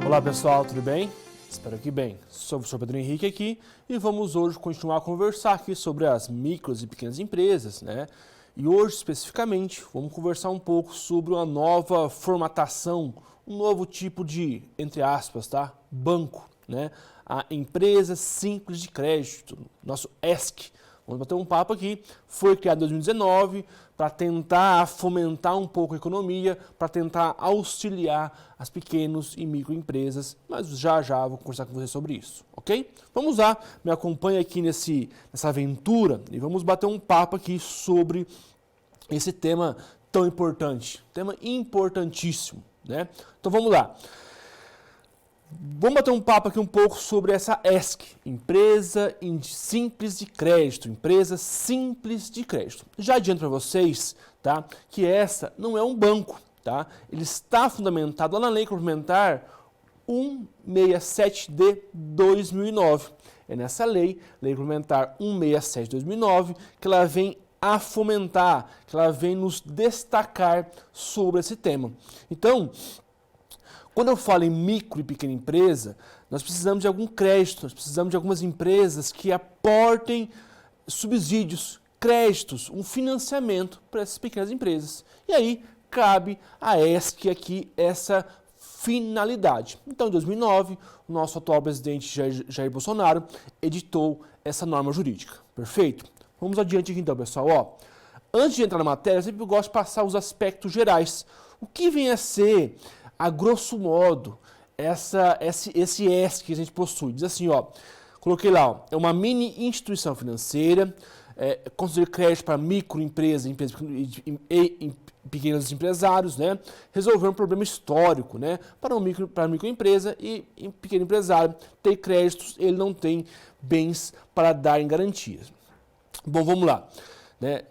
Olá pessoal, tudo bem? Espero que bem. Sou o professor Pedro Henrique aqui e vamos hoje continuar a conversar aqui sobre as micros e pequenas empresas, né? E hoje especificamente vamos conversar um pouco sobre uma nova formatação, um novo tipo de, entre aspas, tá? Banco, né? A Empresa Simples de Crédito, nosso ESC. Vamos bater um papo aqui, foi criado em 2019 para tentar fomentar um pouco a economia, para tentar auxiliar as pequenas e microempresas, mas já vou conversar com você sobre isso, ok? Vamos lá, me acompanha aqui nessa aventura e vamos bater um papo aqui sobre esse tema tão importante, tema importantíssimo, né? Então vamos lá. Vamos bater um papo aqui um pouco sobre essa ESC, Empresa Simples de Crédito, Empresa Simples de Crédito. Já adianto para vocês, tá, que essa não é um banco, tá? Ele está fundamentado lá na Lei Complementar 167 de 2009. É nessa Lei Complementar 167 de 2009, que ela vem a fomentar, que ela vem nos destacar sobre esse tema. Então, quando eu falo em micro e pequena empresa, nós precisamos de algum crédito, nós precisamos de algumas empresas que aportem subsídios, créditos, um financiamento para essas pequenas empresas. E aí cabe a ESC aqui essa finalidade. Então, em 2009, o nosso atual presidente Jair Bolsonaro editou essa norma jurídica. Perfeito? Vamos adiante aqui então, pessoal. Ó, antes de entrar na matéria, eu sempre gosto de passar os aspectos gerais. O que vem a ser, a grosso modo, esse ESC que a gente possui? Diz assim, ó, coloquei lá, ó, é uma mini instituição financeira, conceder crédito para microempresas e pequenos empresários, né? Resolver um problema histórico, né? Para a microempresa e pequeno empresário ter créditos, ele não tem bens para dar em garantias. Bom, vamos lá. Né?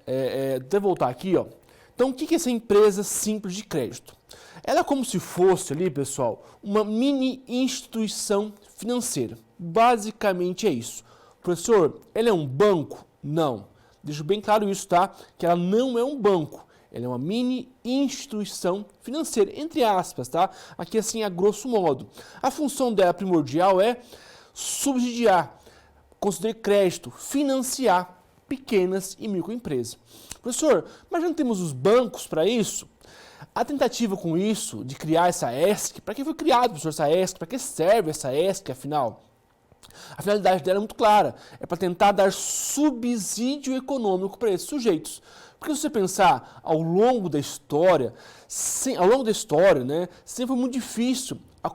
Deixa eu voltar aqui, ó. Então, o que é essa empresa simples de crédito? Ela é como se fosse ali, pessoal, uma mini instituição financeira. Basicamente é isso. Professor, ela é um banco? Não. Deixo bem claro isso, tá? Que ela não é um banco. Ela é uma mini instituição financeira, entre aspas, tá? Aqui assim, a grosso modo. A função dela primordial é subsidiar, conceder crédito, financiar pequenas e microempresas. Professor, mas não temos os bancos para isso? A tentativa com isso, de criar essa ESC, para que foi criado, professor, essa ESC? Para que serve essa ESC, afinal? A finalidade dela é muito clara, é para tentar dar subsídio econômico para esses sujeitos. Porque se você pensar ao longo da história, né, sempre foi muito difícil a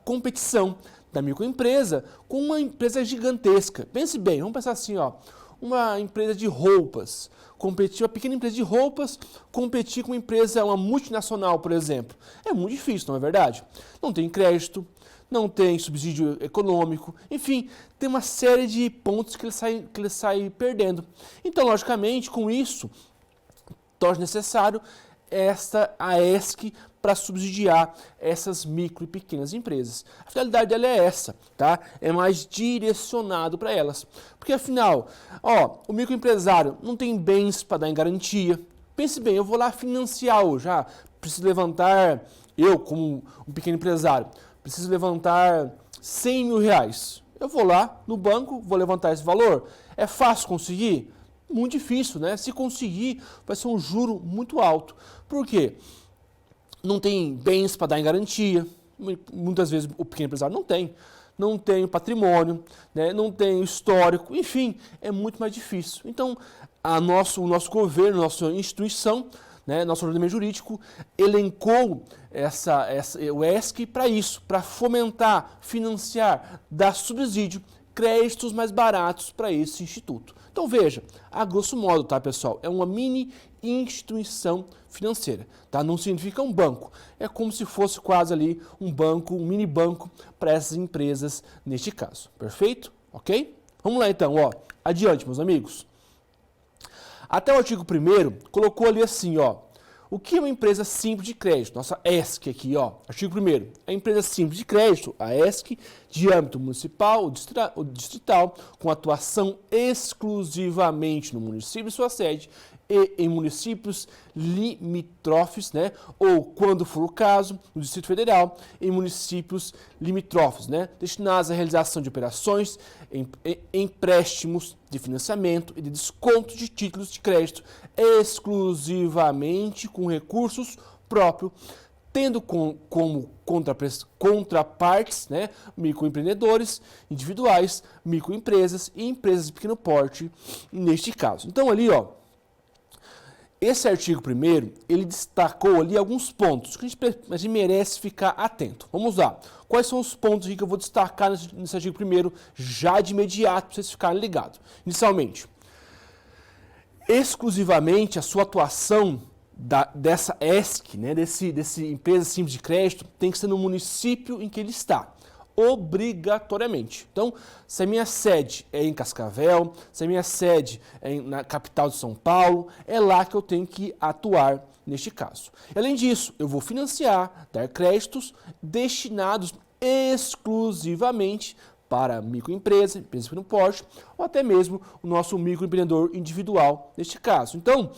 competição da microempresa com uma empresa gigantesca. Pense bem, vamos pensar assim, ó, uma empresa de roupas, uma pequena empresa de roupas, competir com uma multinacional, por exemplo. É muito difícil, não é verdade? Não tem crédito, não tem subsídio econômico, enfim, tem uma série de pontos que ele sai perdendo. Então, logicamente, com isso, torna necessário a ESC para subsidiar essas micro e pequenas empresas. A finalidade dela é essa, tá? É mais direcionado para elas. Porque afinal, ó, o microempresário não tem bens para dar em garantia. Pense bem, eu vou lá financiar hoje, preciso levantar, eu como um pequeno empresário, preciso levantar 100 mil reais. Eu vou lá no banco, vou levantar esse valor. É fácil conseguir? Muito difícil, né? Se conseguir, vai ser um juro muito alto. Por quê? Não tem bens para dar em garantia. Muitas vezes o pequeno empresário não tem o patrimônio, né? Não tem o histórico, enfim, é muito mais difícil. Então, o nosso governo, nossa instituição, né, nosso ordenamento jurídico elencou o ESC para isso, para fomentar, financiar, dar subsídio, créditos mais baratos para esse instituto. Então veja, a grosso modo, tá, pessoal, é uma mini instituição financeira, tá? Não significa um banco, é como se fosse quase ali um banco, um mini banco para essas empresas neste caso, perfeito? Ok? Vamos lá então, ó, adiante, meus amigos. Até o artigo 1º colocou ali assim, ó, o que é uma empresa simples de crédito? Nossa ESC aqui, ó, artigo 1º. A empresa simples de crédito, a ESC, de âmbito municipal ou distrital, com atuação exclusivamente no município e sua sede, e em municípios limítrofes, né? Ou, quando for o caso, no Distrito Federal, em municípios limítrofes, né? Destinados à realização de operações, empréstimos de financiamento e de desconto de títulos de crédito exclusivamente com recursos próprios, tendo como contrapartes, né, microempreendedores individuais, microempresas e empresas de pequeno porte, neste caso. Então, ali, ó, esse artigo 1º, ele destacou ali alguns pontos que a gente merece ficar atento. Vamos lá. Quais são os pontos aqui que eu vou destacar nesse artigo 1º, já de imediato, para vocês ficarem ligados? Inicialmente, exclusivamente a sua atuação dessa ESC, né, desse empresa simples de crédito, tem que ser no município em que ele está, obrigatoriamente. Então, se a minha sede é em Cascavel, se a minha sede é na capital de São Paulo, é lá que eu tenho que atuar neste caso. Além disso, eu vou financiar, dar créditos destinados exclusivamente para microempresa, empresa de pequeno porte, ou até mesmo o nosso microempreendedor individual neste caso. Então,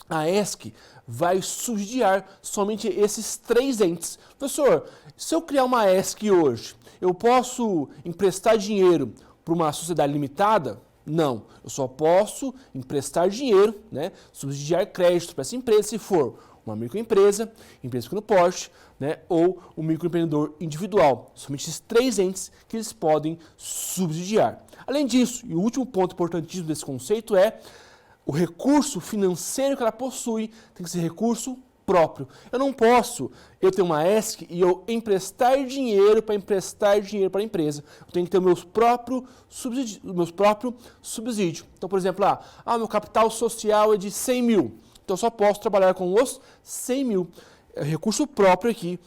a ESC vai subsidiar somente esses 3 entes. Professor, se eu criar uma ESC hoje, eu posso emprestar dinheiro para uma sociedade limitada? Não, eu só posso emprestar dinheiro, né, subsidiar crédito para essa empresa se for uma microempresa, empresa de pequeno porte, né, ou um microempreendedor individual. Somente esses 3 entes que eles podem subsidiar. Além disso, e o último ponto importantíssimo desse conceito é o recurso financeiro que ela possui tem que ser recurso próprio. Eu não posso, eu tenho uma ESC e eu emprestar dinheiro para a empresa. Eu tenho que ter o meu próprio subsídio. Então, por exemplo, meu capital social é de 100 mil. Então, eu só posso trabalhar com os 100 mil. É recurso próprio aqui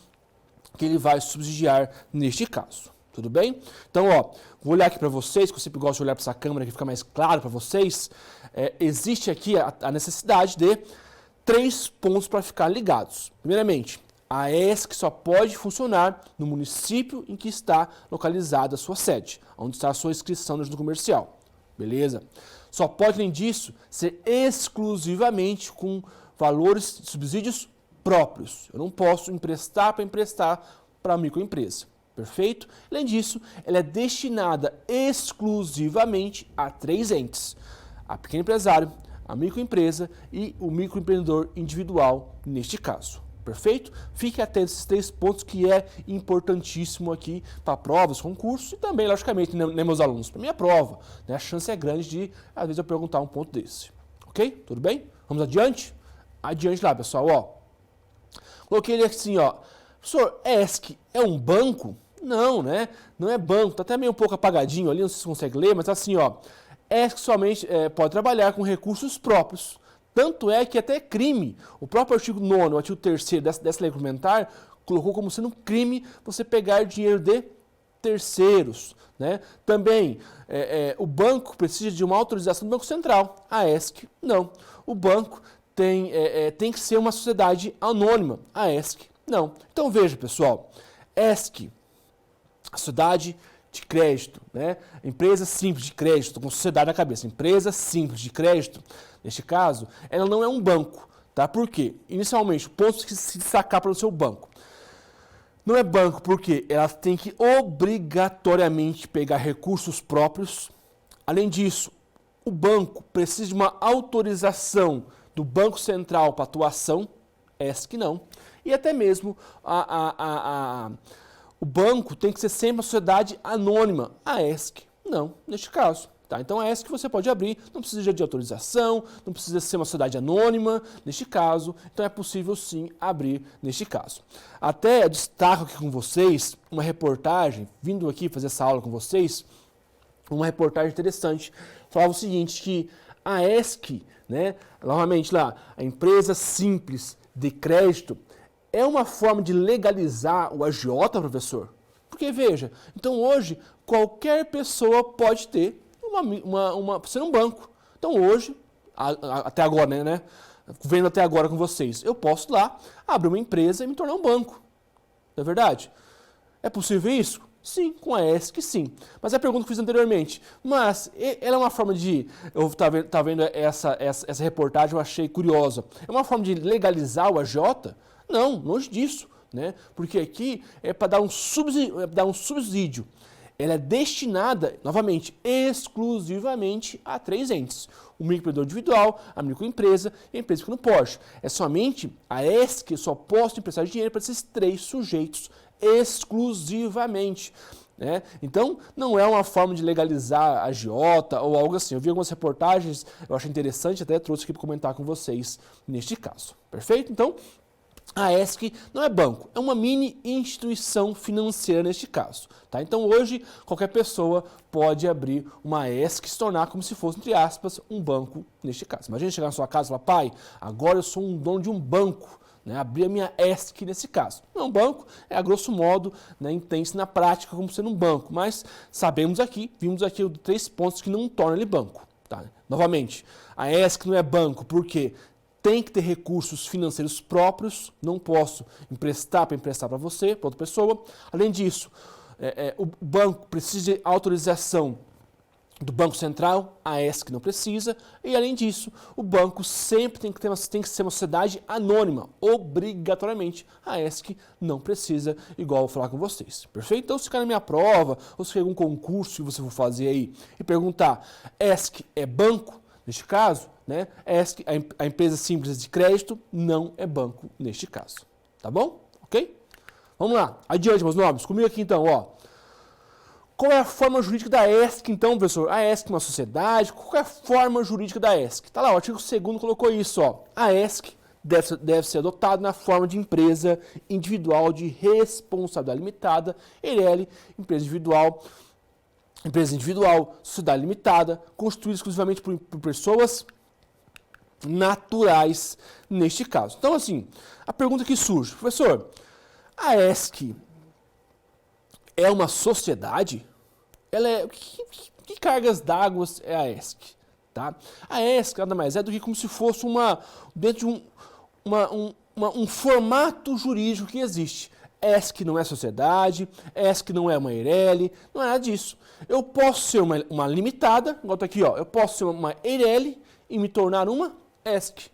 que ele vai subsidiar neste caso. Tudo bem? Então, ó, vou olhar aqui para vocês, que eu sempre gosto de olhar para essa câmera que fica mais claro para vocês. Existe aqui a necessidade de 3 pontos para ficar ligados. Primeiramente, a ESC só pode funcionar no município em que está localizada a sua sede, onde está a sua inscrição no junto comercial. Beleza? Só pode, além disso, ser exclusivamente com valores de subsídios próprios. Eu não posso emprestar para a microempresa. Perfeito? Além disso, ela é destinada exclusivamente a 3 entes: a pequeno empresário, a microempresa e o microempreendedor individual neste caso. Perfeito? Fique atento a esses 3 pontos que é importantíssimo aqui para provas, concursos e também, logicamente, né, meus alunos, para minha prova. Né, a chance é grande de, às vezes, eu perguntar um ponto desse. Ok? Tudo bem? Vamos adiante? Adiante lá, pessoal. Ó. Coloquei ele assim, ó. Professor, ESC é um banco? Não, né? Não é banco. Tá até meio um pouco apagadinho ali, não sei se você consegue ler, mas tá assim, ó. ESC somente pode trabalhar com recursos próprios. Tanto é que até crime. O próprio artigo 9º, o artigo 3º dessa lei complementar colocou como sendo um crime você pegar dinheiro de terceiros. Né? Também, o banco precisa de uma autorização do Banco Central. A ESC, não. O banco tem que ser uma sociedade anônima. A ESC, não. Então, veja, pessoal. ESC, a sociedade de crédito, né? Empresa simples de crédito, estou com sociedade na cabeça. Empresa simples de crédito, neste caso, ela não é um banco. Tá? Por quê? Inicialmente, pontos que se destacar para o seu banco. Não é banco porque ela tem que obrigatoriamente pegar recursos próprios. Além disso, o banco precisa de uma autorização do Banco Central para atuação, ESC não. E até mesmo o banco tem que ser sempre uma sociedade anônima, a ESC não, neste caso. Tá? Então a ESC você pode abrir, não precisa de autorização, não precisa ser uma sociedade anônima, neste caso, então é possível sim abrir neste caso. Até destaco aqui com vocês uma reportagem, vindo aqui fazer essa aula com vocês, uma reportagem interessante, falava o seguinte, que a ESC, né, novamente lá, a empresa simples de crédito, é uma forma de legalizar o agiota, professor? Porque, veja, então hoje qualquer pessoa pode ter ser um banco. Então hoje, até agora, né? Vendo até agora com vocês, eu posso lá abrir uma empresa e me tornar um banco. Não é verdade? É possível isso? Sim, com a ESC sim. Mas a pergunta que eu fiz anteriormente, mas ela é uma forma de, eu tá vendo essa reportagem, eu achei curiosa, é uma forma de legalizar o agiota? Não, longe disso, né? Porque aqui é para dar um subsídio. Ela é destinada, novamente, exclusivamente a 3 entes. O microempreendedor individual, a microempresa e a empresa pequeno porte. É somente a ESC que só posso emprestar dinheiro para esses 3 sujeitos exclusivamente. Né? Então, não é uma forma de legalizar a agiota ou algo assim. Eu vi algumas reportagens, eu achei interessante, até trouxe aqui para comentar com vocês neste caso. Perfeito? Então, a ESC não é banco, é uma mini instituição financeira neste caso. Tá? Então hoje qualquer pessoa pode abrir uma ESC e se tornar como se fosse, entre aspas, um banco neste caso. Imagina chegar na sua casa e falar, pai, agora eu sou um dono de um banco. Né, abrir a minha ESC nesse caso. Não é um banco, é a grosso modo, né, entende-se na prática como sendo um banco, mas sabemos aqui, vimos aqui 3 pontos que não tornam ele banco. Tá? Novamente, a ESC não é banco porque tem que ter recursos financeiros próprios, não posso emprestar para você, para outra pessoa. Além disso, o banco precisa de autorização do Banco Central, a ESC não precisa, e além disso, o banco sempre tem que ser uma sociedade anônima, obrigatoriamente. A ESC não precisa, igual eu vou falar com vocês. Perfeito? Então, se cair na minha prova, ou se cair algum concurso que você for fazer aí, e perguntar, ESC é banco? Neste caso, né, ESC, a empresa simples de crédito, não é banco neste caso. Tá bom? Ok? Vamos lá. Adiante, meus nobres. Comigo aqui então, ó. Qual é a forma jurídica da ESC, então, professor? A ESC é uma sociedade? Qual é a forma jurídica da ESC? Tá lá, o artigo 2º colocou isso, ó. A ESC deve ser adotada na forma de empresa individual de responsabilidade limitada, EIRELI, empresa individual, sociedade limitada, constituída exclusivamente por pessoas naturais, neste caso. Então, assim, a pergunta que surge, professor, a ESC é uma sociedade? Ela é, que cargas d'água é a ESC? Tá? A ESC nada mais é do que como se fosse dentro de um formato jurídico que existe. ESC não é sociedade, ESC não é uma EIRELI, não é nada disso. Eu posso ser uma limitada, igual tá aqui, ó, eu posso ser uma EIRELI e me tornar uma ESC.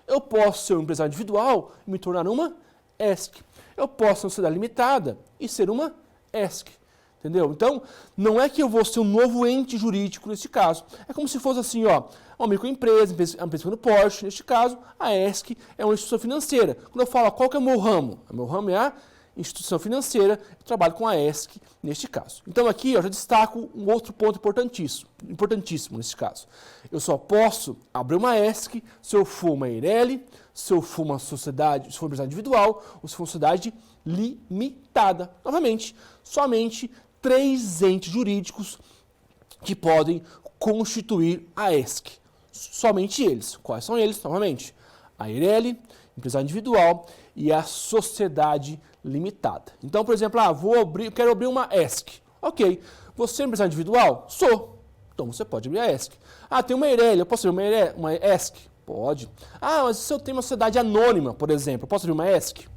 Eu posso ser um empresário individual e me tornar uma ESC. Eu posso ser uma sociedade limitada e ser uma ESC. Entendeu? Então, não é que eu vou ser um novo ente jurídico neste caso. É como se fosse assim, ó, uma microempresa, uma empresa pequeno porte, neste caso, a ESC é uma instituição financeira. Quando eu falo, qual que é o meu ramo? O meu ramo é a instituição financeira, eu trabalho com a ESC neste caso. Então aqui eu já destaco um outro ponto importantíssimo nesse caso. Eu só posso abrir uma ESC se eu for uma EIRELI, se eu for uma sociedade, se for uma empresa individual ou se for uma sociedade limitada. Novamente, somente 3 entes jurídicos que podem constituir a ESC. Somente eles. Quais são eles? Novamente, a EIRELI, empresa individual e a sociedade limitada. Então, por exemplo, quero abrir uma ESC. Ok, você é empresário individual? Sou. Então você pode abrir a ESC. Tem uma EIRELI, eu posso abrir uma ESC? Pode. Mas se eu tenho uma sociedade anônima, por exemplo, eu posso abrir uma ESC?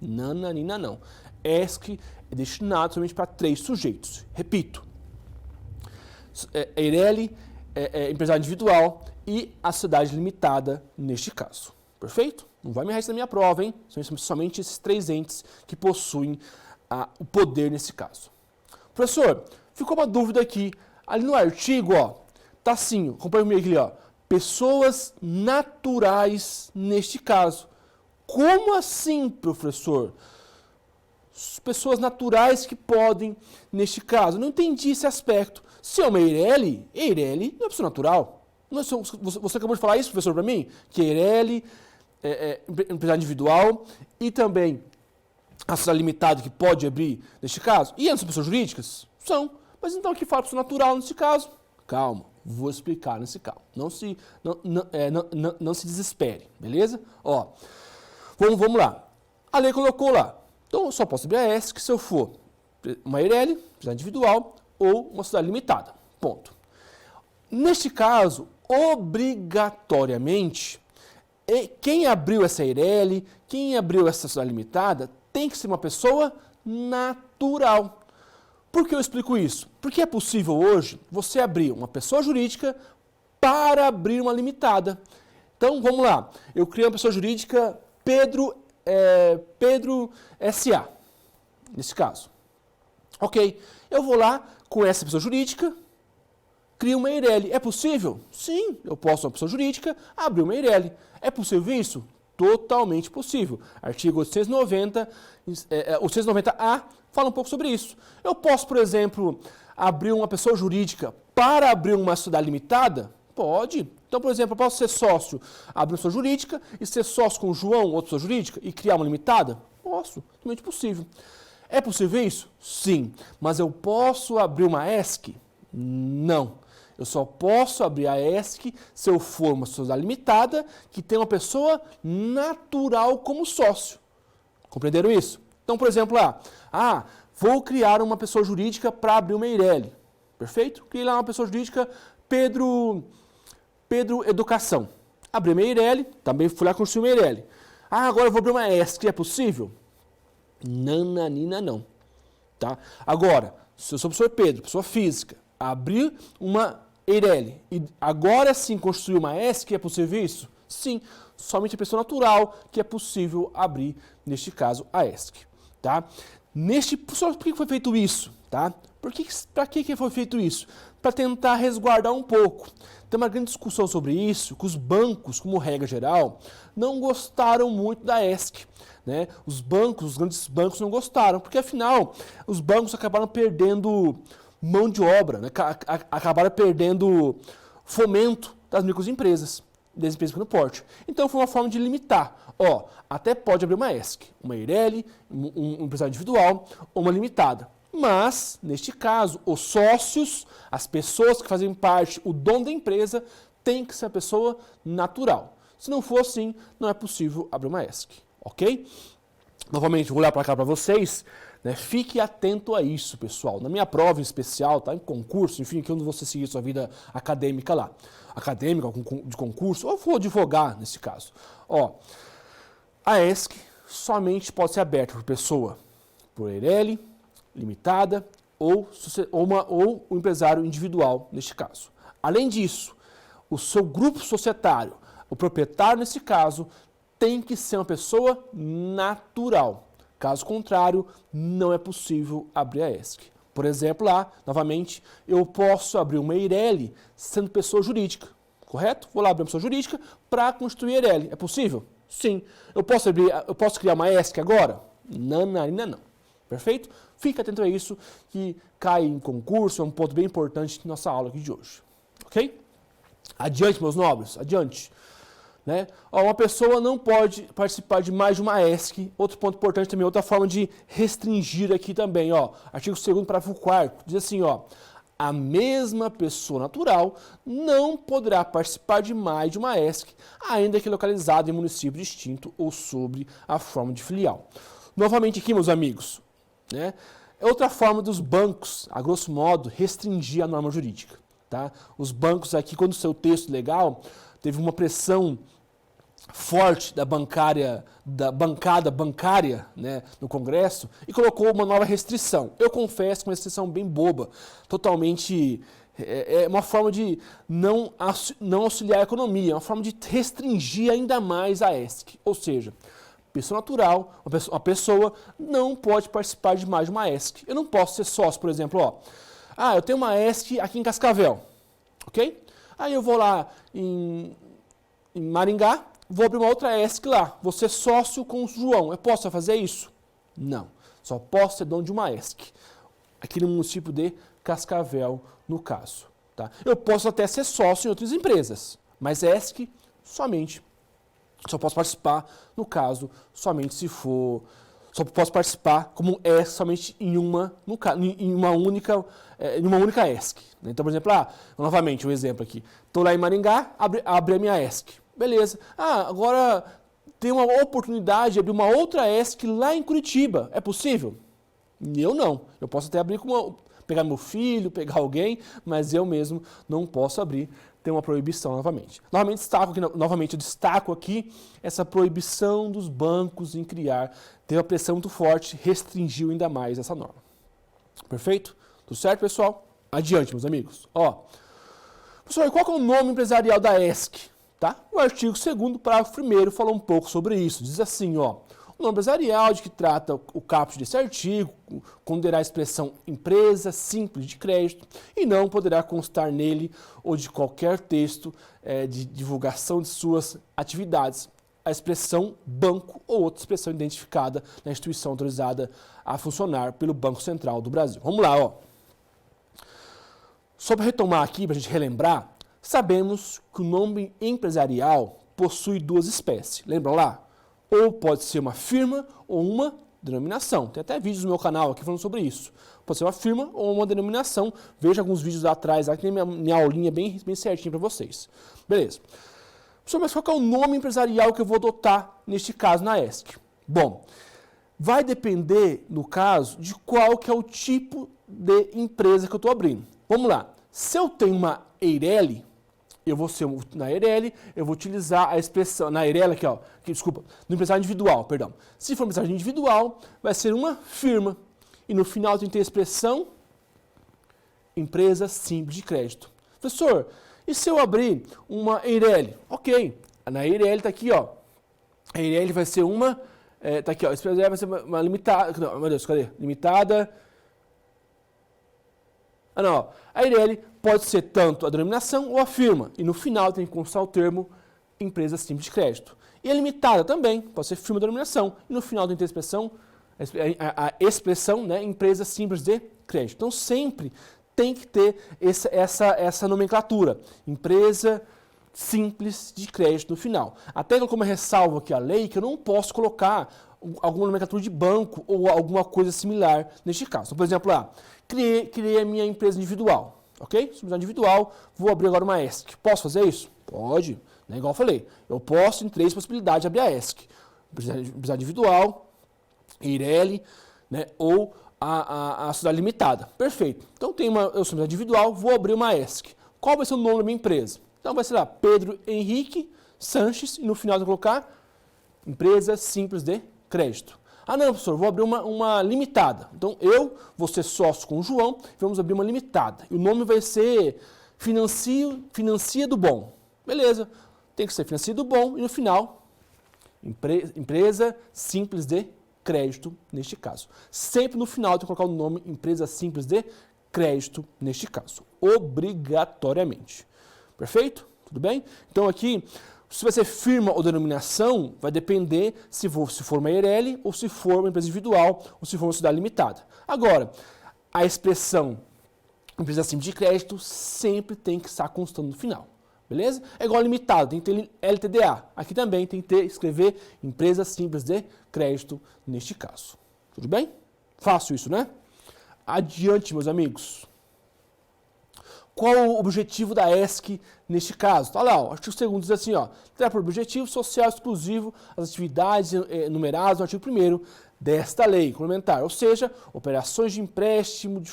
Nananina não. ESC é destinado somente para 3 sujeitos. Repito, EIRELI, empresário individual e a sociedade limitada neste caso. Perfeito? Não vai me errar isso na minha prova, hein? São somente esses 3 entes que possuem o poder nesse caso. Professor, ficou uma dúvida aqui. Ali no artigo, ó, tá assim, acompanha comigo aqui, ó. Pessoas naturais neste caso. Como assim, professor? Pessoas naturais que podem, neste caso. Não entendi esse aspecto. Se é uma EIRELI não é pessoa natural. Você acabou de falar isso, professor, para mim? Que EIRELI empresário individual e também a sociedade limitada que pode abrir, neste caso. E elas são pessoas jurídicas? São. Mas então aqui fala pessoa natural nesse caso? Calma, vou explicar nesse caso. Não se desespere, beleza? Ó, vamos lá. A lei colocou lá. Então eu só posso abrir a ESC se eu for uma EIRELI, empresário individual, ou uma sociedade limitada. Ponto. Neste caso, obrigatoriamente, quem abriu essa EIRELI, quem abriu essa sociedade limitada, tem que ser uma pessoa natural. Por que eu explico isso? Porque é possível hoje você abrir uma pessoa jurídica para abrir uma limitada. Então, vamos lá. Eu criei uma pessoa jurídica Pedro S.A., nesse caso. Ok. Eu vou lá com essa pessoa jurídica, crio uma EIRELI. É possível? Sim, eu posso, uma pessoa jurídica, abrir uma EIRELI. É possível isso? Totalmente possível. Artigo 890, 890-A fala um pouco sobre isso. Eu posso, por exemplo, abrir uma pessoa jurídica para abrir uma sociedade limitada? Pode. Então, por exemplo, eu posso ser sócio, abrir uma pessoa jurídica e ser sócio com o João, outra pessoa jurídica, e criar uma limitada? Posso. Totalmente possível. É possível isso? Sim. Mas eu posso abrir uma ESC? Não. Eu só posso abrir a ESC se eu for uma sociedade limitada que tem uma pessoa natural como sócio. Compreenderam isso? Então, por exemplo, vou criar uma pessoa jurídica para abrir uma EIRELI. Perfeito? Criei lá uma pessoa jurídica Pedro Educação. Abri uma EIRELI, também fui lá construir uma EIRELI. Agora eu vou abrir uma ESC, é possível? Nananina não. Tá? Agora, se eu sou o professor Pedro, pessoa física, abrir uma EIRELI e agora sim construir uma ESC, é possível isso? Sim, somente a pessoa natural que é possível abrir, neste caso, a ESC. Tá? Por que foi feito isso? Tá? Para que foi feito isso? Para tentar resguardar um pouco. Tem uma grande discussão sobre isso, que os bancos, como regra geral, não gostaram muito da ESC. Né? Os grandes bancos não gostaram, porque afinal, os bancos acabaram perdendo mão de obra, né? Acabaram perdendo fomento das microempresas, das empresas de pequeno porte. Então foi uma forma de limitar. Até pode abrir uma ESC, uma EIRELI, um empresário individual ou uma limitada. Mas, neste caso, os sócios, as pessoas que fazem parte, o dono da empresa, tem que ser a pessoa natural. Se não for assim, não é possível abrir uma ESC. Ok? Novamente, vou olhar para cá para vocês. Né? Fique atento a isso, pessoal. Na minha prova em especial, tá? Em concurso, enfim, que onde você seguir sua vida acadêmica lá. Acadêmica, de concurso, ou for advogar, nesse caso. A ESC somente pode ser aberta por pessoa por EIRELI, limitada, ou o empresário individual, neste caso. Além disso, o seu grupo societário, o proprietário, nesse caso, tem que ser uma pessoa natural. Caso contrário, não é possível abrir a ESC. Por exemplo, novamente, eu posso abrir uma EIRELI sendo pessoa jurídica, correto? Vou lá abrir uma pessoa jurídica para constituir EIRELI. É possível? Sim. Eu posso criar uma ESC agora? Não. Perfeito? Fique atento a isso, que cai em concurso, é um ponto bem importante na nossa aula aqui de hoje. Ok? Adiante, meus nobres, adiante. Né? Uma pessoa não pode participar de mais de uma ESC. Outro ponto importante também, outra forma de restringir aqui também. Artigo 2º, parágrafo 4º, diz assim, a mesma pessoa natural não poderá participar de mais de uma ESC, ainda que localizada em município distinto ou sobre a forma de filial. Novamente aqui, meus amigos, né? É outra forma dos bancos, a grosso modo, restringir a norma jurídica. Tá? Os bancos aqui, quando o seu texto legal teve uma pressão forte da bancada bancária, né, no Congresso, e colocou uma nova restrição. Eu confesso que uma restrição bem boba, totalmente... É uma forma de não auxiliar a economia, é uma forma de restringir ainda mais a ESC. Ou seja, pessoa natural, uma pessoa não pode participar de mais de uma ESC. Eu não posso ser sócio, por exemplo, eu tenho uma ESC aqui em Cascavel, ok? Aí eu vou lá em Maringá, vou abrir uma outra ESC lá, vou ser sócio com o João. Eu posso fazer isso? Não. Só posso ser dono de uma ESC, aqui no município de Cascavel, no caso. Tá? Eu posso até ser sócio em outras empresas, mas ESC somente. Só posso participar, no caso, somente se for... Só posso participar como ESC somente em uma única ESC. Então, por exemplo, novamente, um exemplo aqui. Estou lá em Maringá, abri a minha ESC. Beleza. Agora tem uma oportunidade de abrir uma outra ESC lá em Curitiba. É possível? Eu não. Eu posso até abrir pegar meu filho, pegar alguém, mas eu mesmo não posso abrir. Tem uma proibição novamente. Novamente eu destaco aqui essa proibição dos bancos em criar. Teve uma pressão muito forte, restringiu ainda mais essa norma. Perfeito? Tudo certo, pessoal? Adiante, meus amigos. Ó, pessoal, e qual que é o nome empresarial da ESC? Tá? O artigo 2º, parágrafo 1º, fala um pouco sobre isso. Diz assim, ó, o nome empresarial de que trata o caput desse artigo conterá a expressão empresa simples de crédito e não poderá constar nele ou de qualquer texto de divulgação de suas atividades a expressão banco ou outra expressão identificada na instituição autorizada a funcionar pelo Banco Central do Brasil. Vamos lá, ó. Só para retomar aqui, para a gente relembrar, sabemos que o nome empresarial possui duas espécies. Lembram lá? Ou pode ser uma firma ou uma denominação. Tem até vídeos no meu canal aqui falando sobre isso. Pode ser uma firma ou uma denominação. Veja alguns vídeos lá atrás, lá que tem minha aulinha bem certinha para vocês. Beleza. Mas qual é o nome empresarial que eu vou adotar, neste caso, na ESC? Bom, vai depender, no caso, de qual que é o tipo de empresa que eu estou abrindo. Vamos lá. Se eu tenho uma Eireli, na Eireli, eu vou utilizar a expressão, na Eireli aqui, ó, desculpa, no empresário individual, perdão. Se for empresário individual, vai ser uma firma. E no final tem que ter a expressão empresa simples de crédito. Professor, e se eu abrir uma Eireli? Ok, na Eireli está aqui, ó. A Eireli vai ser uma, tá aqui, ó, esse vai ser uma limitada, não, meu Deus, cadê? Limitada. Ah, não, ó. A Eireli pode ser tanto a denominação ou a firma, e no final tem que constar o termo empresa simples de crédito. E a limitada também, pode ser firma ou denominação, e no final tem que ter a expressão, né, empresa simples de crédito. Então sempre tem que ter essa nomenclatura, empresa simples de crédito no final. Até como ressalvo aqui a lei, que eu não posso colocar alguma nomenclatura de banco ou alguma coisa similar neste caso. Então, por exemplo, criei a minha empresa individual, ok? Empresa individual, vou abrir agora uma ESC. Posso fazer isso? Pode, né? Igual eu falei, eu posso em 3 possibilidades abrir a ESC. Empresa individual, Eireli, né? Ou a sociedade limitada. Perfeito. Então eu sou individual, vou abrir uma ESC. Qual vai ser o nome da minha empresa? Então vai ser lá, Pedro Henrique Sanches, e no final eu vou colocar empresa simples de crédito. Ah não, professor, vou abrir uma limitada. Então eu vou ser sócio com o João, vamos abrir uma limitada. E o nome vai ser Financia do Bom. Beleza, tem que ser Financia do Bom, e no final, empresa simples de crédito, neste caso. Sempre no final tem que colocar o nome empresa simples de crédito, neste caso. Obrigatoriamente. Perfeito? Tudo bem? Então aqui, se vai ser firma ou denominação, vai depender se for uma Eireli ou se for uma empresa individual ou se for uma sociedade limitada. Agora, a expressão empresa simples de crédito sempre tem que estar constando no final. Beleza? É igual limitado, tem que ter LTDA. Aqui também tem que escrever empresa simples de crédito neste caso. Tudo bem? Fácil isso, né? Adiante, meus amigos. Qual o objetivo da ESC neste caso? Olha lá, o artigo 2º diz assim, ó, terá por objetivo social exclusivo as atividades enumeradas no artigo 1º desta lei complementar, ou seja, operações de empréstimo de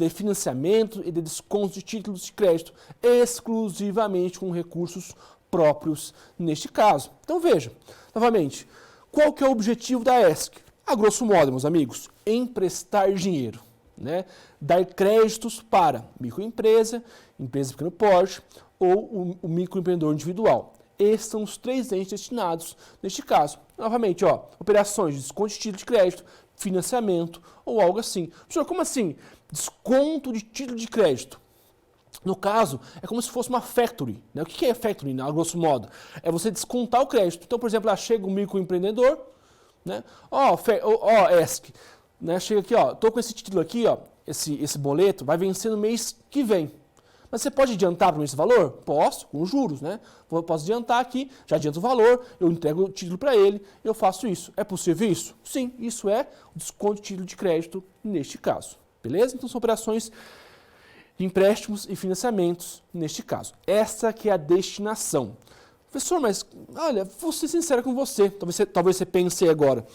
financiamento e de desconto de títulos de crédito, exclusivamente com recursos próprios neste caso. Então veja, novamente, qual que é o objetivo da ESC? A grosso modo, meus amigos, emprestar dinheiro, né? Dar créditos para microempresa, empresa de pequeno porte ou o microempreendedor individual. Esses são os 3 entes destinados neste caso. Novamente, ó, operações de desconto de título de crédito, financiamento ou algo assim. Professor, como assim? Desconto de título de crédito. No caso, é como se fosse uma factory, né? O que é factory, a grosso modo? É você descontar o crédito. Então, por exemplo, lá chega um microempreendedor, né? ESC, né? Chega aqui, ó, tô com esse título aqui, ó, esse boleto vai vencer no mês que vem. Mas você pode adiantar para mim esse valor? Posso, com juros, né? Posso adiantar aqui, já adianto o valor, eu entrego o título para ele, eu faço isso. É possível isso? Sim, isso é o desconto de título de crédito neste caso. Beleza? Então são operações de empréstimos e financiamentos neste caso. Essa que é a destinação. Professor, mas olha, vou ser sincero com você. Talvez você pense agora,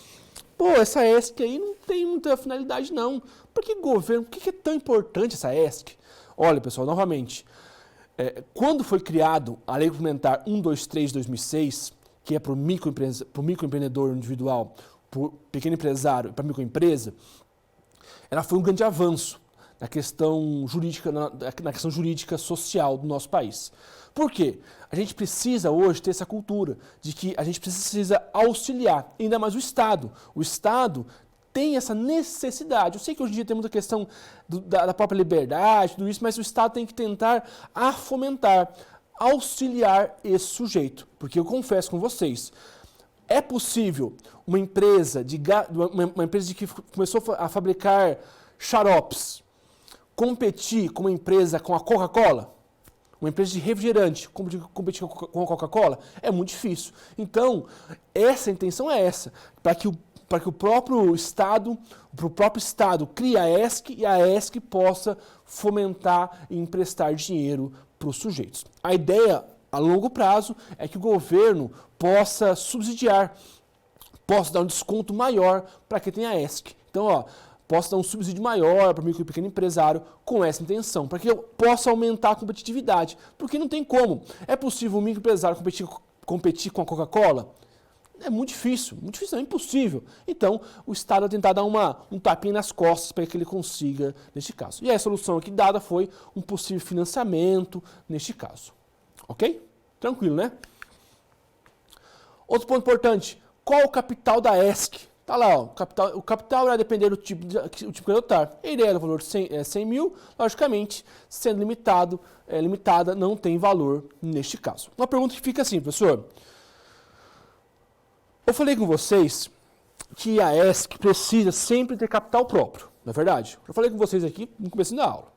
pô, essa ESC aí não tem muita finalidade não. Por que governo, por que é tão importante essa ESC? Olha, pessoal, novamente, quando foi criado a Lei Complementar 123 de 2006, que é para o microempreendedor individual, para o pequeno empresário e para a microempresa, ela foi um grande avanço na questão jurídica, na questão jurídica social do nosso país. Por quê? A gente precisa hoje ter essa cultura de que a gente precisa auxiliar, ainda mais o Estado. O Estado tem essa necessidade. Eu sei que hoje em dia tem muita questão da própria liberdade, tudo isso, mas o Estado tem que tentar fomentar, auxiliar esse sujeito. Porque eu confesso com vocês, é possível uma empresa que começou a fabricar xaropes competir com uma empresa com a Coca-Cola? Uma empresa de refrigerante competir com a Coca-Cola? É muito difícil. Então, a intenção é essa, para que o próprio Estado crie a ESC e a ESC possa fomentar e emprestar dinheiro para os sujeitos. A ideia, a longo prazo, é que o governo possa subsidiar, possa dar um desconto maior para quem tem a ESC. Então, posso dar um subsídio maior para o micro e pequeno empresário com essa intenção, para que eu possa aumentar a competitividade. Porque não tem como. É possível o microempresário competir com a Coca-Cola? É muito difícil, não, é impossível. Então, o Estado vai tentar dar um tapinha nas costas para que ele consiga, neste caso. E a solução aqui dada foi um possível financiamento, neste caso. Ok? Tranquilo, né? Outro ponto importante, qual o capital da ESC? Tá lá, o capital vai depender do tipo que adotar. Ele é o valor de 100 mil, logicamente, sendo limitada, não tem valor neste caso. Uma pergunta que fica assim, professor. Eu falei com vocês que a ESC precisa sempre ter capital próprio, não é verdade? Eu falei com vocês aqui no começo da aula.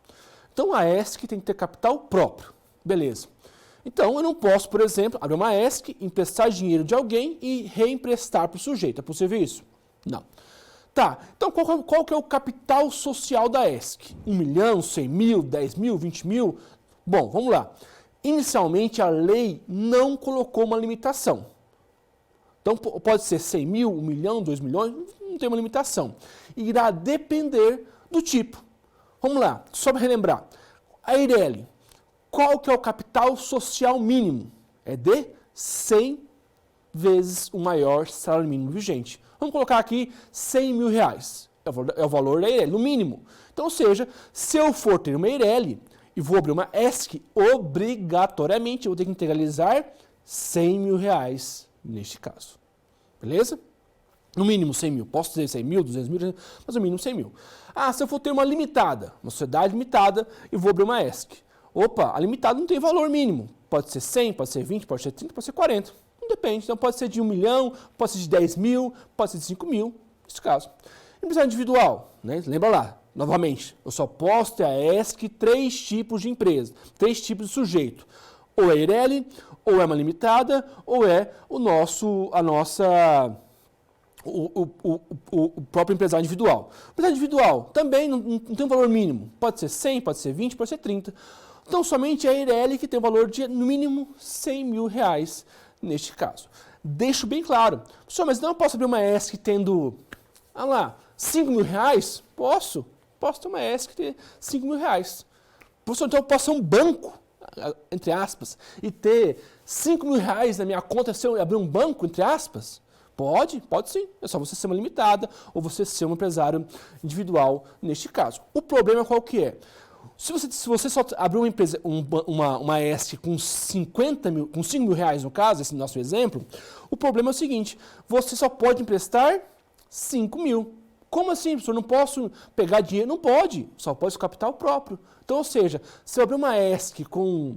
Então, a ESC tem que ter capital próprio. Beleza. Então, eu não posso, por exemplo, abrir uma ESC, emprestar dinheiro de alguém e reemprestar para o sujeito. É possível isso? Não. Tá, então qual que é o capital social da ESC? 1 milhão, 100 mil, 10 mil, 20 mil? Bom, vamos lá. Inicialmente, a lei não colocou uma limitação. Então, pode ser 100 mil, 1 milhão, 2 milhões, não tem uma limitação. Irá depender do tipo. Vamos lá, só para relembrar. A Eireli, qual que é o capital social mínimo? É de 100 vezes o maior salário mínimo vigente. Vamos colocar aqui 100 mil reais. É o valor da Eireli, no mínimo. Então, ou seja, se eu for ter uma Eireli e vou abrir uma ESC, obrigatoriamente eu vou ter que integralizar 100 mil reais neste caso. Beleza? No mínimo 100 mil. Posso dizer 100 mil, 200 mil, mas no mínimo 100 mil. Se eu for ter uma limitada, uma sociedade limitada, e vou abrir uma ESC. Opa, a limitada não tem valor mínimo. Pode ser 100, pode ser 20, pode ser 30, pode ser 40. Não depende. Então pode ser de 1 milhão, pode ser de 10 mil, pode ser de 5 mil, nesse caso. Empresário individual, né? Lembra lá, novamente, eu só posso ter a ESC 3 tipos de empresa, 3 tipos de sujeito. Ou é Eireli, ou é uma limitada, ou é o próprio empresário individual. O empresário individual também não tem um valor mínimo. Pode ser 100, pode ser 20, pode ser 30. Então, somente a Eireli que tem um valor de, no mínimo, 100 mil reais neste caso. Deixo bem claro. Professor, mas não eu posso abrir uma ESC tendo, 5 mil reais? Posso. Posso ter uma ESC que tem 5 mil reais. Professor, então eu posso ser um banco, entre aspas, e ter 5 mil reais na minha conta se eu abrir um banco, entre aspas? Pode sim. É só você ser uma limitada ou você ser um empresário individual neste caso. O problema qual que é? Se você só abrir uma empresa, uma ESC com 50 mil, com 5 mil reais no caso, esse nosso exemplo, o problema é o seguinte, você só pode emprestar 5 mil. Como assim, professor? Não posso pegar dinheiro? Não pode, só pode o capital próprio. Então, ou seja, se eu abrir uma ESC com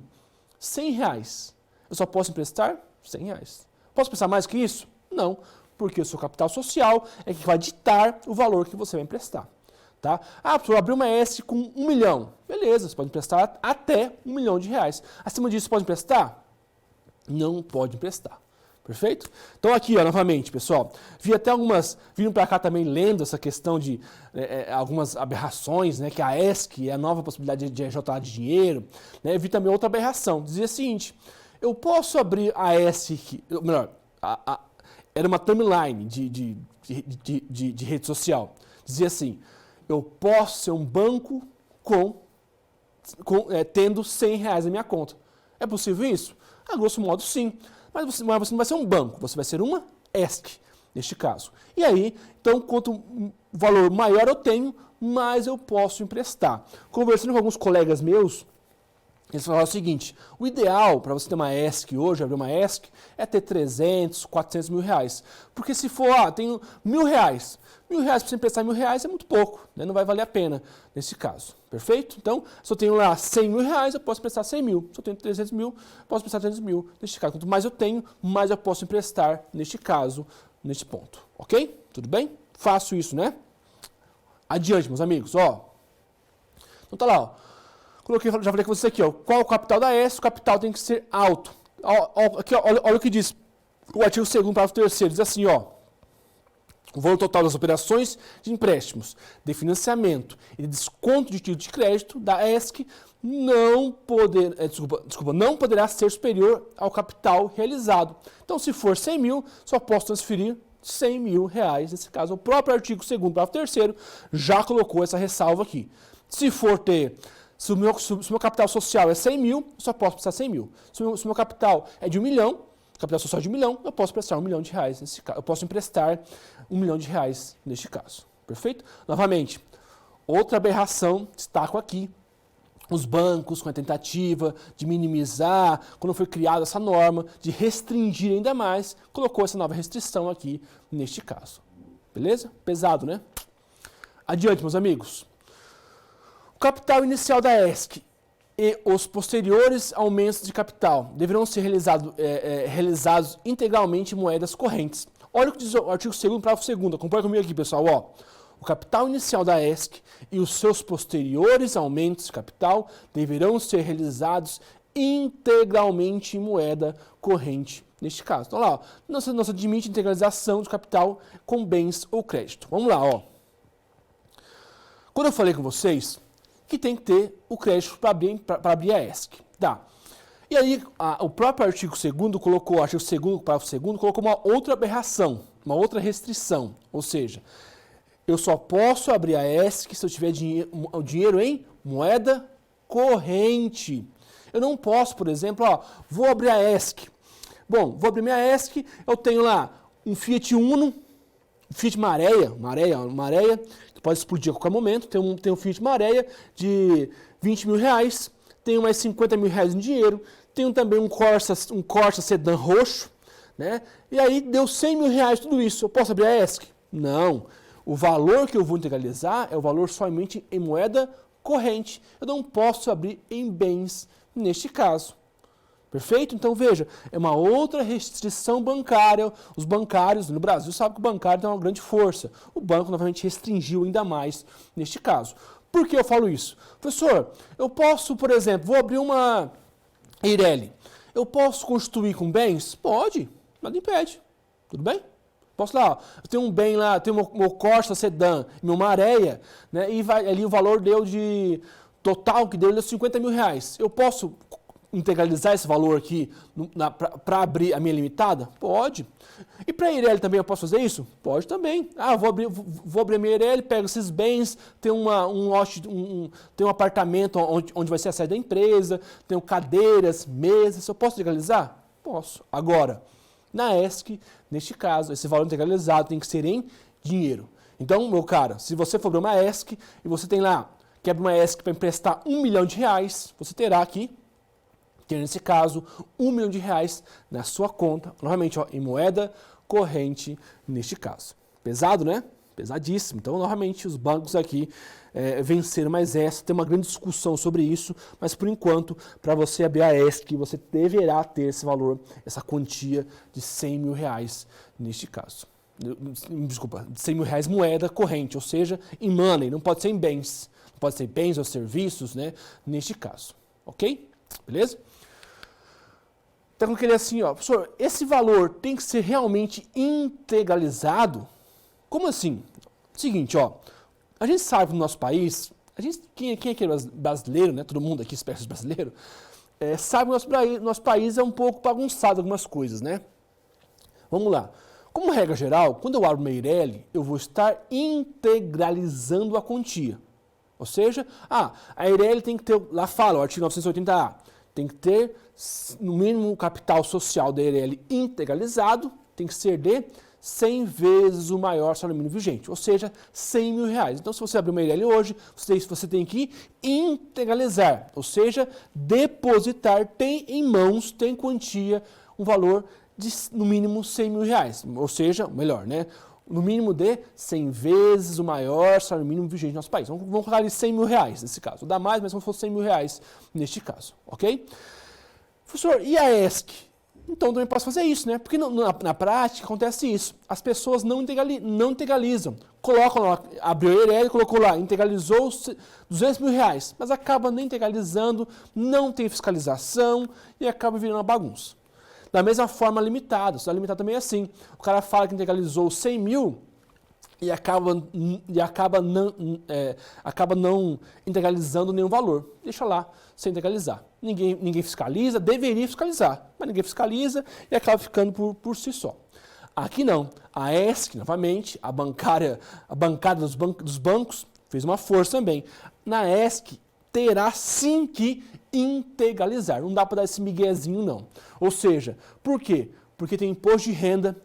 100 reais, eu só posso emprestar 100 reais. Posso emprestar mais que isso? Não, porque o seu capital social é que vai ditar o valor que você vai emprestar. Tá? Professor, abriu uma ESC com 1 milhão. Beleza, você pode emprestar até 1 milhão de reais. Acima disso, pode emprestar? Não pode emprestar. Perfeito? Então aqui, novamente, pessoal, viram para cá também lendo essa questão de algumas aberrações, né, que a ESC é a nova possibilidade de ajotar de dinheiro, né, vi também outra aberração, dizia o seguinte, eu posso abrir a ESC, melhor, era uma timeline de rede social, dizia assim, eu posso ser um banco tendo 100 reais na minha conta. É possível isso? A grosso modo, sim. Mas você não vai ser um banco, você vai ser uma ESC, neste caso. E aí, então, quanto valor maior eu tenho, mais eu posso emprestar. Conversando com alguns colegas meus, eles falaram o seguinte: o ideal para você ter uma ESC hoje, abrir uma ESC, é ter 300, 400 mil reais. Porque se for, tenho R$1.000, R$1.000 para você emprestar R$1.000 é muito pouco, né? Não vai valer a pena nesse caso. Perfeito? Então, se eu tenho lá 100 mil reais, eu posso emprestar 100 mil. Se eu tenho 300 mil, eu posso emprestar 300 mil neste caso. Quanto mais eu tenho, mais eu posso emprestar neste caso, neste ponto. Ok? Tudo bem? Fácil isso, né? Adiante, meus amigos. Ó. Então tá lá, ó. Já falei com você aqui, ó. Qual o capital da ESC? O capital tem que ser alto. Aqui, ó, olha o que diz o artigo 2º, parágrafo 3º. Diz assim, ó. O valor total das operações de empréstimos, de financiamento e de desconto de título de crédito da ESC não poderá ser superior ao capital realizado. Então, se for 100 mil, só posso transferir 100 mil reais. Nesse caso, o próprio artigo 2º, parágrafo 3º já colocou essa ressalva aqui. Se o meu capital social é 100 mil, eu só posso prestar 100 mil. Se o meu capital é de 1 milhão, capital social de 1 milhão, eu posso prestar 1 milhão de reais nesse caso. Eu posso emprestar 1 milhão de reais neste caso. Perfeito? Novamente, outra aberração, destaco aqui, os bancos com a tentativa de minimizar, quando foi criada essa norma, de restringir ainda mais, colocou essa nova restrição aqui neste caso. Beleza? Pesado, né? Adiante, meus amigos. O capital inicial da ESC e os posteriores aumentos de capital deverão ser realizados integralmente em moedas correntes. Olha o que diz o artigo 2º, parágrafo 2º. Acompanha comigo aqui, pessoal. Ó. O capital inicial da ESC e os seus posteriores aumentos de capital deverão ser realizados integralmente em moeda corrente, neste caso. Então, lá, ó, não se admite integralização de capital com bens ou crédito. Vamos lá, ó. Quando eu falei com vocês que tem que ter o crédito para abrir a ESC. Tá. E aí, o próprio artigo 2º colocou, artigo 2º, parágrafo 2º, colocou uma outra aberração, uma outra restrição. Ou seja, eu só posso abrir a ESC se eu tiver dinheiro em moeda corrente. Eu não posso, por exemplo, vou abrir a ESC. Bom, vou abrir minha ESC, eu tenho lá um Fiat Uno, Fiat Marea, que pode explodir a qualquer momento, tem um Fiat Marea de 20 mil reais, tenho mais 50 mil reais em dinheiro, tenho também um Corsa sedã roxo, né? E aí deu 100 mil reais tudo isso, eu posso abrir a ESC? Não. O valor que eu vou integralizar é o valor somente em moeda corrente. Eu não posso abrir em bens neste caso. Perfeito? Então, veja, é uma outra restrição bancária. Os bancários no Brasil sabem que o bancário tem uma grande força. O banco, novamente, restringiu ainda mais neste caso. Por que eu falo isso? Professor, eu posso, por exemplo, vou abrir uma Eireli. Eu posso constituir com bens? Pode, nada impede. Tudo bem? Posso lá, eu tenho um bem lá, tenho meu Corsa sedã, meu Marea, né, e ali o valor total que deu 50 mil reais. Eu posso integralizar esse valor aqui para abrir a minha limitada? Pode. E para a Eireli também eu posso fazer isso? Pode também. Vou abrir a minha Eireli, pego esses bens, tem um apartamento onde vai ser a sede da empresa, tenho cadeiras, mesas, eu posso integralizar? Posso. Agora, na ESC, neste caso, esse valor integralizado tem que ser em dinheiro. Então, meu cara, se você for abrir uma ESC e você tem lá, quer abrir uma ESC para emprestar 1 milhão de reais, você terá aqui, nesse caso, 1 milhão de reais na sua conta, novamente, em moeda corrente neste caso. Pesado, né? Pesadíssimo. Então, novamente, os bancos aqui venceram mais essa. Tem uma grande discussão sobre isso, mas por enquanto, para você abrir a ESC, você deverá ter esse valor, essa quantia de 100 mil reais neste caso. Desculpa, de 100 mil reais moeda corrente, ou seja, em money, não pode ser em bens. Não pode ser bens ou serviços, né? Neste caso. Ok? Beleza? Então, eu queria assim, professor, esse valor tem que ser realmente integralizado? Como assim? Seguinte, a gente sabe no nosso país, quem aqui é brasileiro, né? Todo mundo aqui espera ser brasileiro, sabe que nosso país é um pouco bagunçado algumas coisas, né? Vamos lá. Como regra geral, quando eu abro uma Eireli, eu vou estar integralizando a quantia. Ou seja, a Eireli tem que ter, lá fala, o artigo 980A, tem que ter no mínimo o capital social da Eireli integralizado, tem que ser de 100 vezes o maior salário mínimo vigente, ou seja, 100 mil reais. Então, se você abrir uma Eireli hoje, você tem que integralizar, ou seja, depositar, tem em mãos, tem quantia, um valor de no mínimo 100 mil reais, ou seja, melhor, né? No mínimo de 100 vezes o maior salário mínimo vigente no nosso país. Vamos colocar ali 100 mil reais nesse caso. Dá mais, mas se fosse 100 mil reais neste caso, ok? Professor, e a ESC? Então também posso fazer isso, né? Porque na prática acontece isso. As pessoas não integralizam. Colocam lá, abriu a Eireli, colocou lá, integralizou 200 mil reais, mas acaba nem integralizando, não tem fiscalização e acaba virando uma bagunça. Da mesma forma, limitado. Se limitado também é assim. O cara fala que integralizou 100 mil e acaba não integralizando nenhum valor. Deixa lá, sem integralizar. Ninguém fiscaliza, deveria fiscalizar, mas ninguém fiscaliza e acaba ficando por si só. Aqui não. A ESC, novamente, a bancada dos bancos, fez uma força também. Na ESC, terá sim que integralizar. Não dá para dar esse miguezinho, não. Ou seja, por quê? Porque tem imposto de renda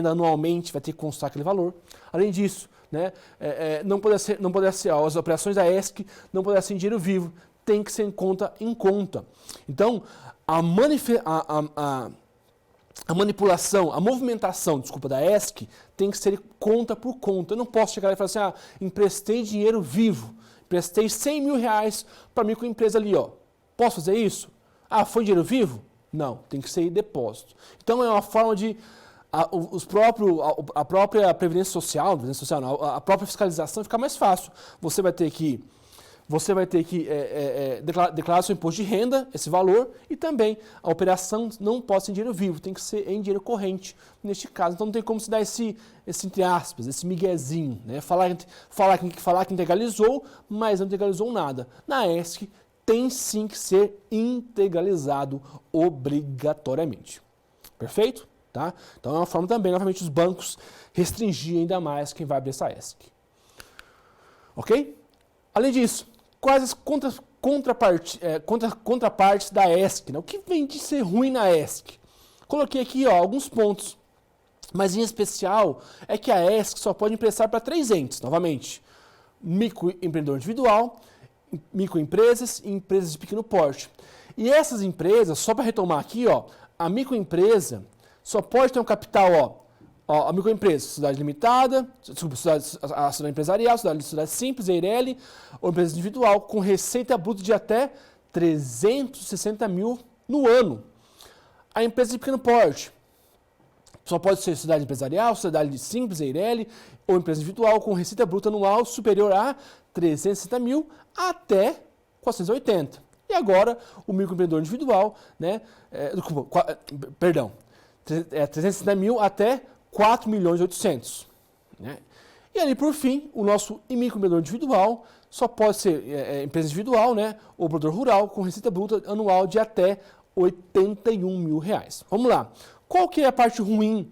anualmente vai ter que constar aquele valor. Além disso, né, não pode ser, as operações da ESC não podem ser em dinheiro vivo, tem que ser em conta. Então, a movimentação da ESC tem que ser conta por conta. Eu não posso chegar e falar assim, emprestei dinheiro vivo, emprestei 100 mil reais para a microempresa ali, ó. Posso fazer isso? Foi dinheiro vivo? Não, tem que ser depósito. Então é uma forma de a própria Previdência Social, não, a própria fiscalização ficar mais fácil. Você vai ter que declarar seu imposto de renda, esse valor, e também a operação não pode ser em dinheiro vivo, tem que ser em dinheiro corrente, neste caso. Então não tem como se dar esse entre aspas, esse miguezinho, né? Falar que integralizou, mas não integralizou nada. Na ESC, tem sim que ser integralizado obrigatoriamente. Perfeito? Tá? Então é uma forma também, novamente, os bancos restringir ainda mais quem vai abrir essa ESC. Ok? Além disso, quais as contrapartes da ESC? Né? O que vem de ser ruim na ESC? Coloquei aqui alguns pontos, mas em especial é que a ESC só pode emprestar para 3 entes, novamente. Microempreendedor individual, microempresas e empresas de pequeno porte. E essas empresas, só para retomar aqui, a microempresa só pode ter um capital, a microempresa, sociedade limitada, a sociedade empresarial, sociedade simples, Eireli, ou empresa individual, com receita bruta de até 360 mil no ano. A empresa de pequeno porte só pode ser sociedade empresarial, sociedade simples, Eireli, ou empresa individual, com receita bruta anual superior a 360 mil até 480. E agora, o microempreendedor individual, né, 360 mil até 4 milhões e 800. Né? E ali, por fim, o nosso microempreendedor individual só pode ser empresa individual, né, ou produtor rural, com receita bruta anual de até 81 mil reais. Vamos lá. Qual que é a parte ruim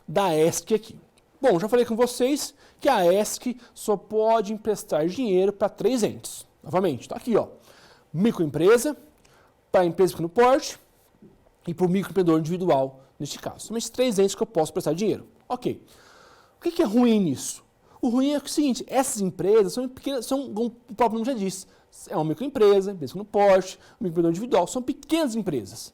da ESC aqui? Bom, já falei com vocês que a ESC só pode emprestar dinheiro para 3 entes. Novamente, está aqui, microempresa, para empresa pequeno porte e para o microempreendedor individual, neste caso. São esses 3 entes que eu posso prestar dinheiro. Ok. O que é ruim nisso? O ruim é o seguinte, essas empresas são pequenas, como o próprio nome já diz, é uma microempresa, empresa pequeno porte, um microempreendedor individual, são pequenas empresas.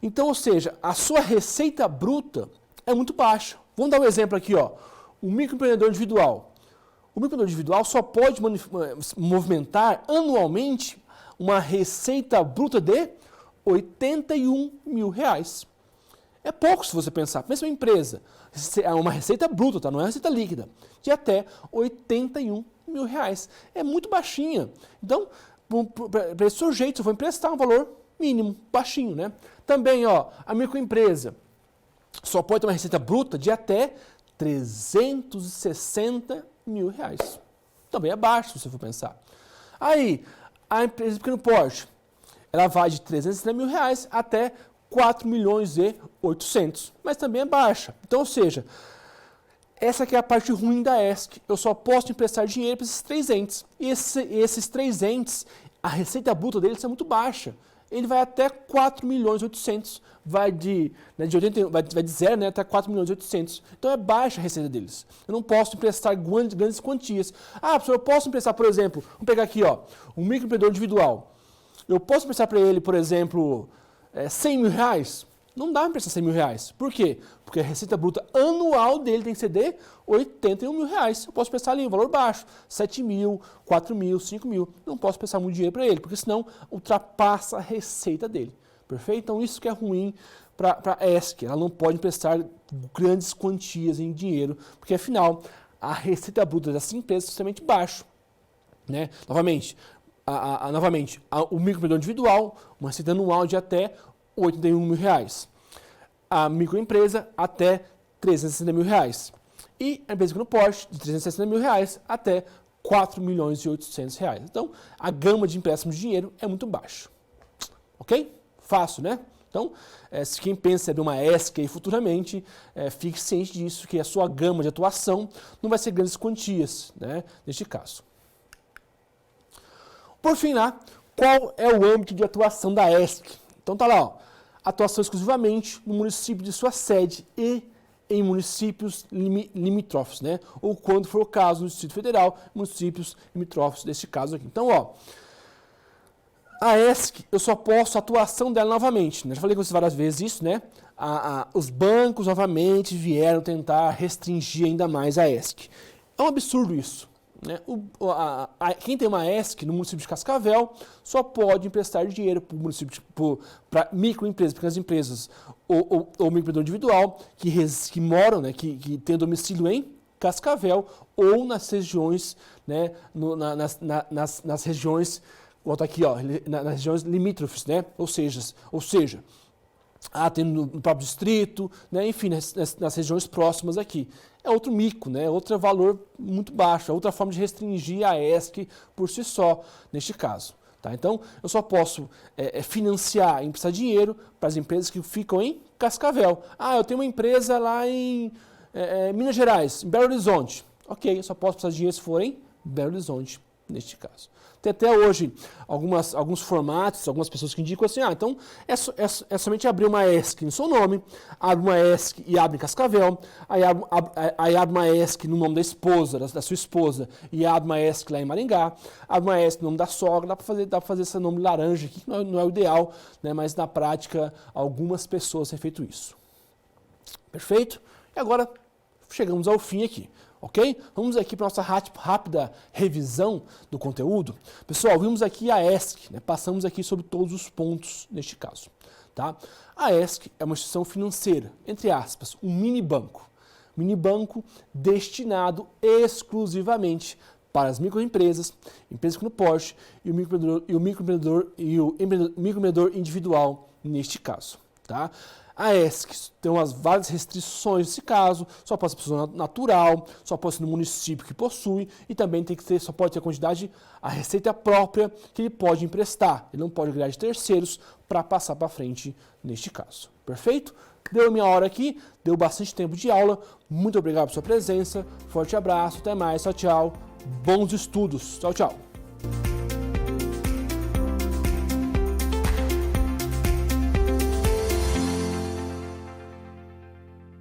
Então, ou seja, a sua receita bruta é muito baixa. Vamos dar um exemplo aqui, o microempreendedor individual. O microempreendedor individual só pode movimentar anualmente uma receita bruta de 81 mil reais. É pouco se você pensar. Pensa uma empresa, é uma receita bruta, tá? Não é uma receita líquida, de até 81 mil reais. É muito baixinha. Então, para esse sujeito, eu vou emprestar um valor mínimo, baixinho, né? Também, a microempresa só pode ter uma receita bruta de até 360 mil reais. Também é baixo, se você for pensar. Aí, a empresa de pequeno porte, ela vai de 360 mil reais até 4 milhões e 800, mas também é baixa. Então, ou seja, essa aqui é a parte ruim da ESC. Eu só posso emprestar dinheiro para esses 3 entes. E esses 3 entes, a receita bruta deles é muito baixa. ele vai até 4.800.000, vai de 0, né, até 4.800.000. Então é baixa a receita deles. Eu não posso emprestar grandes quantias. Ah, professor, eu posso emprestar, por exemplo, vamos pegar aqui, ó, um microempreendedor individual. Eu posso emprestar para ele, por exemplo, 100 mil reais? Não dá para emprestar 100 mil reais. Por quê? Porque a receita bruta anual dele tem que ser de 81 mil reais. Eu posso prestar ali um valor baixo, 7 mil, 4 mil, 5 mil. Não posso prestar muito dinheiro para ele, porque senão ultrapassa a receita dele. Perfeito? Então isso que é ruim para a ESC. Ela não pode emprestar grandes quantias em dinheiro, porque afinal a receita bruta dessa empresa é extremamente baixa. Né? Novamente, o microempreendedor individual, uma receita anual de até 81 mil reais. A microempresa até 360 mil reais. E a empresa que não pode, de 360 mil reais até 4.800.000 reais. Então, a gama de empréstimos de dinheiro é muito baixa. Ok? Fácil, né? Então, se quem pensa em abrir uma ESC aí futuramente, fique ciente disso, que a sua gama de atuação não vai ser grandes quantias, né? Neste caso. Por fim, lá, qual é o âmbito de atuação da ESC? Então tá lá, ó, atuação exclusivamente no município de sua sede e em municípios limítrofes, né? Ou quando for o caso no Distrito Federal, municípios limítrofes deste caso aqui. Então, ó, a ESC, eu só posso a atuação dela novamente, né? Já falei com vocês várias vezes isso, né? Os bancos novamente vieram tentar restringir ainda mais a ESC. É um absurdo isso. Né? Quem tem uma ESC no município de Cascavel só pode emprestar dinheiro para microempresas, pequenas empresas ou microempreendedor individual que moram, né, que tem domicílio em Cascavel ou nas regiões, né, nas regiões, volta aqui, ó, nas regiões limítrofes, né? Ou seja, tem no próprio distrito, né? Enfim, nas regiões próximas aqui. É outro mico, né? Outro valor muito baixo, é outra forma de restringir a ESC por si só, neste caso. Tá? Então, eu só posso financiar e emprestar dinheiro para as empresas que ficam em Cascavel. Ah, eu tenho uma empresa lá em Minas Gerais, em Belo Horizonte. Ok, eu só posso prestar dinheiro se for em Belo Horizonte, neste caso. Tem até hoje alguns formatos, algumas pessoas que indicam assim, então é somente abrir uma ESC no seu nome, abre uma ESC e abre em Cascavel, aí abre uma ESC no nome da esposa, da sua esposa, e abre uma ESC lá em Maringá, abre uma ESC no nome da sogra, dá para fazer esse nome laranja aqui, que não é o ideal, né, mas na prática algumas pessoas têm feito isso. Perfeito? E agora chegamos ao fim aqui. Ok? Vamos aqui para a nossa rápida revisão do conteúdo. Pessoal, vimos aqui a ESC, né? Passamos aqui sobre todos os pontos neste caso. Tá? A ESC é uma instituição financeira, entre aspas, um mini banco. Mini banco destinado exclusivamente para as microempresas, empresas no porte e o microempreendedor individual neste caso. Tá? A ESC tem várias restrições nesse caso, só pode ser pessoa natural, só pode ser no município que possui e também só pode ter a receita própria que ele pode emprestar. Ele não pode ganhar de terceiros para passar para frente neste caso. Perfeito? Deu minha hora aqui, deu bastante tempo de aula. Muito obrigado por sua presença, forte abraço, até mais, tchau, tchau. Bons estudos, tchau, tchau.